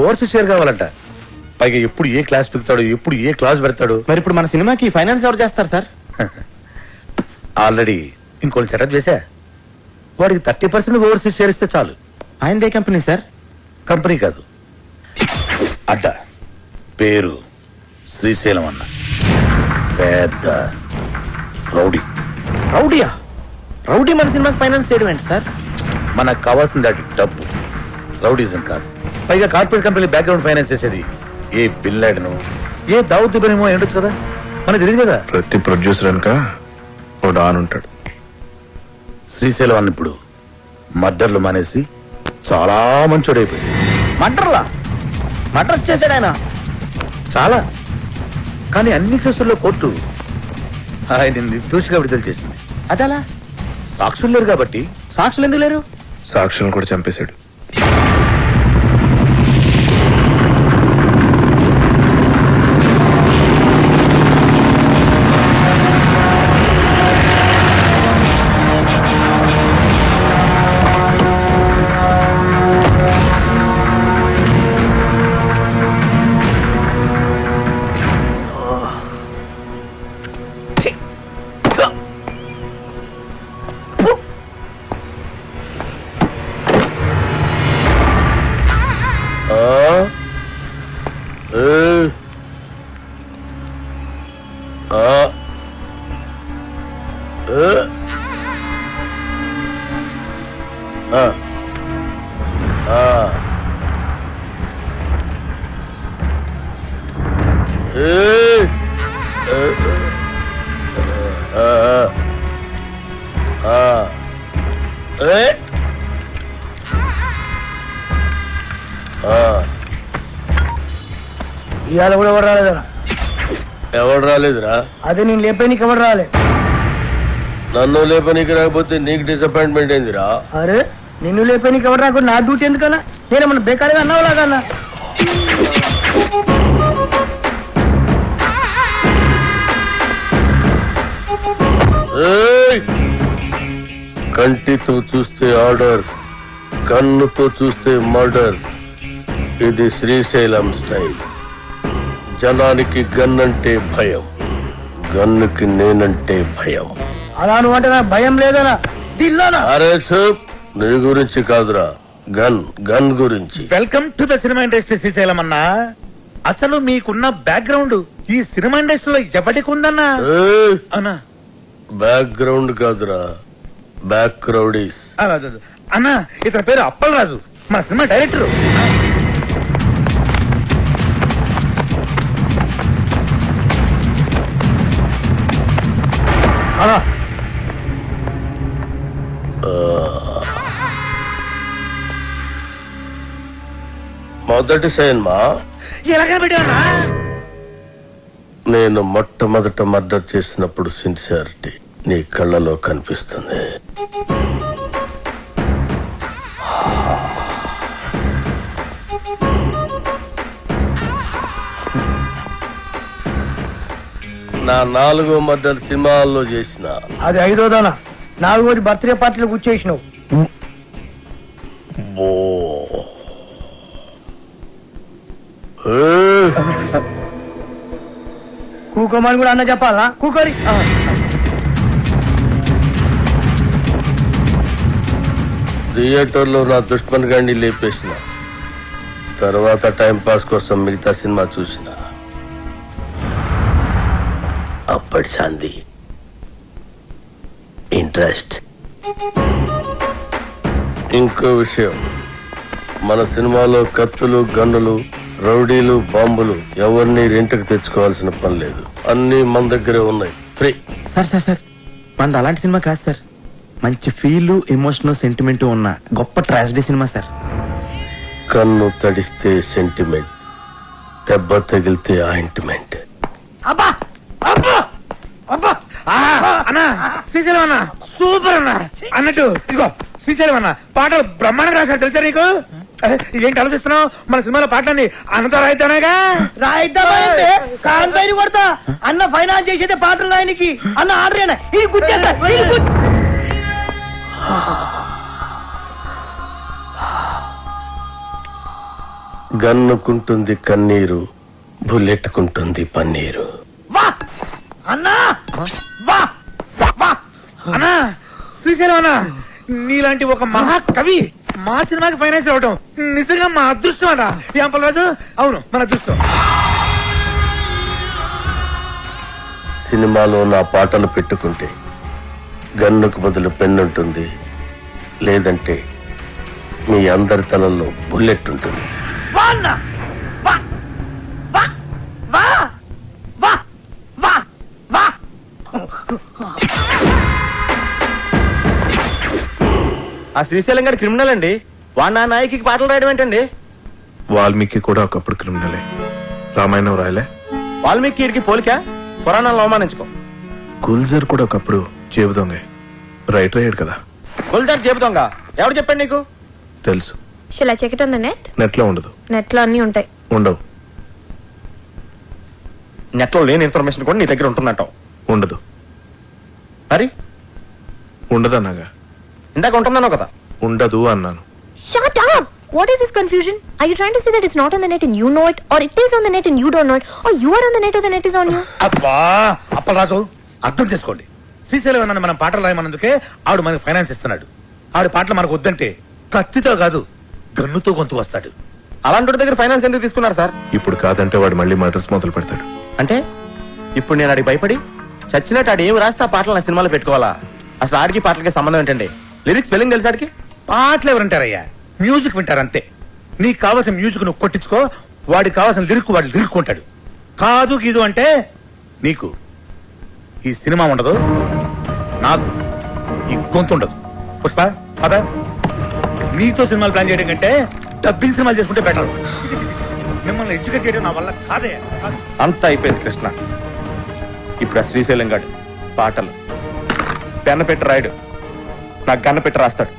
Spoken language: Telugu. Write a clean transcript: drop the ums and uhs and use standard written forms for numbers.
ఓవర్సీస్ షేర్ కావాలంట. పైగా ఎప్పుడు ఏ క్లాస్ పెడతాడు, ఎప్పుడు ఏ క్లాస్ పెడతాడు. మరి ఇప్పుడు మన సినిమాకి ఫైనాన్స్ ఎవరు చేస్తారు సార్? ఆల్రెడీ ఇంకోటి సెటప్ చేశా. వాడికి 30% ఓవర్సీస్ షేర్ ఇస్తే చాలు. ఆయనదే కంపెనీ సార్? కంపెనీ కాదు, అడ్డ. పేరు శ్రీశైలం అన్న. పెద్ద రౌడీ. రౌడీయా? రౌడీ మన సినిమాకి ఫైనాన్స్ చేయడం ఏంటి సార్? మనకు కావాల్సింది అది డబ్బు, రౌడీజం కాదు. పైగా కార్పొరేట్ కంపెనీ బ్యాక్గ్రౌండ్ ఫైనాన్స్ చేసేది ఏ బిన్ లాడెను, ఏ దావుద్ ఇబ్రహీమో ఏంటొచ్చు కదా, మనకు తెలియదు కదా. ప్రతి ప్రొడ్యూసర్ అనక ఓ డాన్ ఉంటాడు. శ్రీశైలం అన్న ఇప్పుడు మర్డర్లు మానేసి చాలా మంచోడైపోయింది. మర్డర్లా? మర్డర్స్ చేశాడు ఆయన? చాలా. కానీ అన్ని కేసుల్లో కోర్టు ఆయన నిర్దోషిగా విడుదల చేసింది. అదలా? సాక్షులు లేరు కాబట్టి. సాక్షులు ఎందుకు లేరు? సాక్షులను కూడా చంపేశాడు. ఇవాళ కూడా ఎవరు రాలేదరా? ఎవడు రాలేదురా? అదే నేను లేపేనికి ఎవరు రాలే. నన్ను లేపనీకి రాకపోతే నీకు డిసప్పాయింట్మెంట్ ఏందిరా? అరే నిన్ను లేపేనికి ఎవరు రాకుండా నా డ్యూటీ ఎందుకన్నా? నేనేమన్నా బేకారీగా అన్నావు లాగన్నా? కంటితో చూస్తే ఆర్డర్, కన్నుతో చూస్తే మర్డర్. ఇది శ్రీశైలం స్టైల్. జనానికి గన్ అంటే భయం, గన్నుకి నేనంటే భయం. అలా నువ్వు అంటే నాకు భయం లేదనా? దిల్లానా? అరే చూప్, నీ గురించి కాదురా, గన్ గన్ గురించి. Welcome to the cinema industry Srisailam అన్నా. అసలు మీకున్న బ్యాక్గ్రౌండ్ ఈ సినిమా ఇండస్ట్రీలో ఎవరికి ఉందన్నా? అన్నా బ్యాక్గ్రౌండ్ కాదురా, బ్యాక్ రౌడీస్. అన్నా ఇతని పేరు అప్పలరాజు, మన సినిమా డైరెక్టర్. మొదటి సినిమా నేను మొట్టమొదట మర్డర్ చేసినప్పుడు సిన్సియారిటీ నీ కళ్ళలో కనిపిస్తుంది. నా 4వ మర్డర్ సినిమాల్లో చేసిన. అది 5వదనా? 4వది బర్త్డే పార్టీలో కూర్చేసినావు. కూకోమని కూడా అన్న చెప్పాలా? కూకోరి. థియేటర్లో నా దుష్మన్ గాండి లేపేసిన తర్వాత టైం పాస్ కోసం మిగతా సినిమా చూసిన. అప్పటి శాంతి ఇంట్రెస్ట్. ఇంకో విషయం, మన సినిమాలో కత్తులు, గన్నులు, రౌడీలు, బాంబులు ఎవరిని రెంట్కి తెచ్చుకోవాల్సిన పని లేదు. అన్ని మన దగ్గరే ఉన్నాయి, ఫ్రీ. సార్ సార్ సార్, మనది అలాంటి సినిమా కాదు సార్. మంచి ఫీల్, ఎమోషన్, సెంటిమెంట్ ఉన్న గొప్ప ట్రాజడీ సినిమా సార్. కన్ను తడిస్తే సెంటిమెంట్, దెబ్బ తగిలితే ఆయింట్మెంట్. అబ్బా అబ్బా అబ్బా! అన్నా శ్రీశైలం అన్న సూపర్ అన్న. అన్నట్టు ఇదిగో శ్రీశైలం అన్న పాటలు బ్రహ్మాండంగా రాశారు తెలుసా నీకు? ఏంటి ఆలోచిస్తున్నావు? మన సినిమాలో పాటలన్నీ అన్నతో రాయితేనేగా. రాయిద్దామంటే కాన్పైన కొడతా. అన్న ఫైనాన్స్ చేసేదే పాటలు రాయనికి. అన్న ఆర్డర్ ఇది గుర్తేస్తా. గన్నుకుంటుంది కన్నీరు, బుల్లెట్టుకుంటుంది పన్నీరు. వా అన్నా వా వా అన్నా శ్రీశైలం అన్నా, నీలాంటి ఒక మహాకవి మా సినిమాకి ఫైనాన్స్ అవ్వటం నిజంగా మా అదృష్టం అన్నా. రాజు, అవును మన అదృష్టం. సినిమాలో నా పాటలు పెట్టుకుంటే గన్నుకు బదులు పెన్నుంటుంది, లేదంటే మీ అందరి తలల్లో బుల్లెట్ ఉంటుంది. వా అన్నా వా వా వా వా వా వా ఆ శ్రీశైలం గారి క్రిమినల్ అండి. వాడు నా నాయకి పాటలు రాయడం ఏంటండి? వాల్మీకి కూడా ఒకప్పుడు క్రిమినలే. రామాయణం రాయలే. వాల్మీకి వీడికి పోలిక, పురాణాలను అవమానించుకో. గుల్జర్ కూడా ఒకప్పుడు జేబు దొంగే. రైటర్ అయ్యాడు కదా. గుల్జార్ చెబుతాంగా, ఎవరు చెప్పండి నీకు? తెలుసు. Shall I check it on the net? నెట్లో ఉండదు. నెట్ లో అన్ని ఉంటాయి. ఉండవు. నెట్ లో లేని ఇన్ఫర్మేషన్ కూడా నీ దగ్గర ఉంటుందంటావు. ఉండదు. మరి ఉండదన్నాగా. ఇందాక ఉంటుందన్నావు కదా. ఉండదు అన్నాను. Shut up! What is this confusion? Are you trying to say that it's not on the net and you know it, or it is on the net and you don't know it, or you are on the net or the net is on you? అబ్బా అప్పలరాజు, అర్థం చేసుకోండి. శ్రీశైలం అన్న మనం పాటలు రాయమన్నందుకే ఆవిడ మనకి ఫైనాన్స్ ఇస్తున్నాడు. ఆవిడ పాటలు మనకు వద్దంటే కత్తితో కాదు గన్నుతో గొంతు వస్తాడు. అలాంటి దగ్గర ఫైనాన్స్ ఎందుకు తీసుకున్నారు సార్? ఇప్పుడు కాదంటే వాడు మళ్ళీ మర్డర్స్ మొదలు పెడతాడు. అంటే ఇప్పుడు నేను ఆడికి భయపడి చచ్చినట్టు ఆడు ఏమి రాస్తే ఆ పాటలు నా సినిమాలో పెట్టుకోవాలా? అసలు ఆడికి పాటలకి సంబంధం ఏంటండి? లిరిక్స్ స్పెల్లింగ్ తెలుసు ఆడికి? పాటలు ఎవరంటారయ్యా, మ్యూజిక్ వింటారు అంతే. నీకు కావాల్సిన మ్యూజిక్ నువ్వు కొట్టించుకో, వాడికి కావాల్సిన లిరిక్ వాడు లిరుక్కుంటాడు. కాదు గీదు అంటే నీకు ఈ సినిమా ఉండదు, నాకు ఈ గొంతు ఉండదు. పుష్ప పద, నీతో సినిమాలు ప్లాన్ చేయడం కంటే డబ్బింగ్ సినిమాలు చేసుకుంటే బెటర్. మిమ్మల్ని ఎడ్యుకేట్ చేయడం నా వల్ల కాదే. అంతా అయిపోయింది కృష్ణ. ఇప్పుడు ఆ శ్రీశైలం గాడు పాటలు పెన్న పెట్టి రాయడు, నాకు గన్న పెట్టి రాస్తాడు.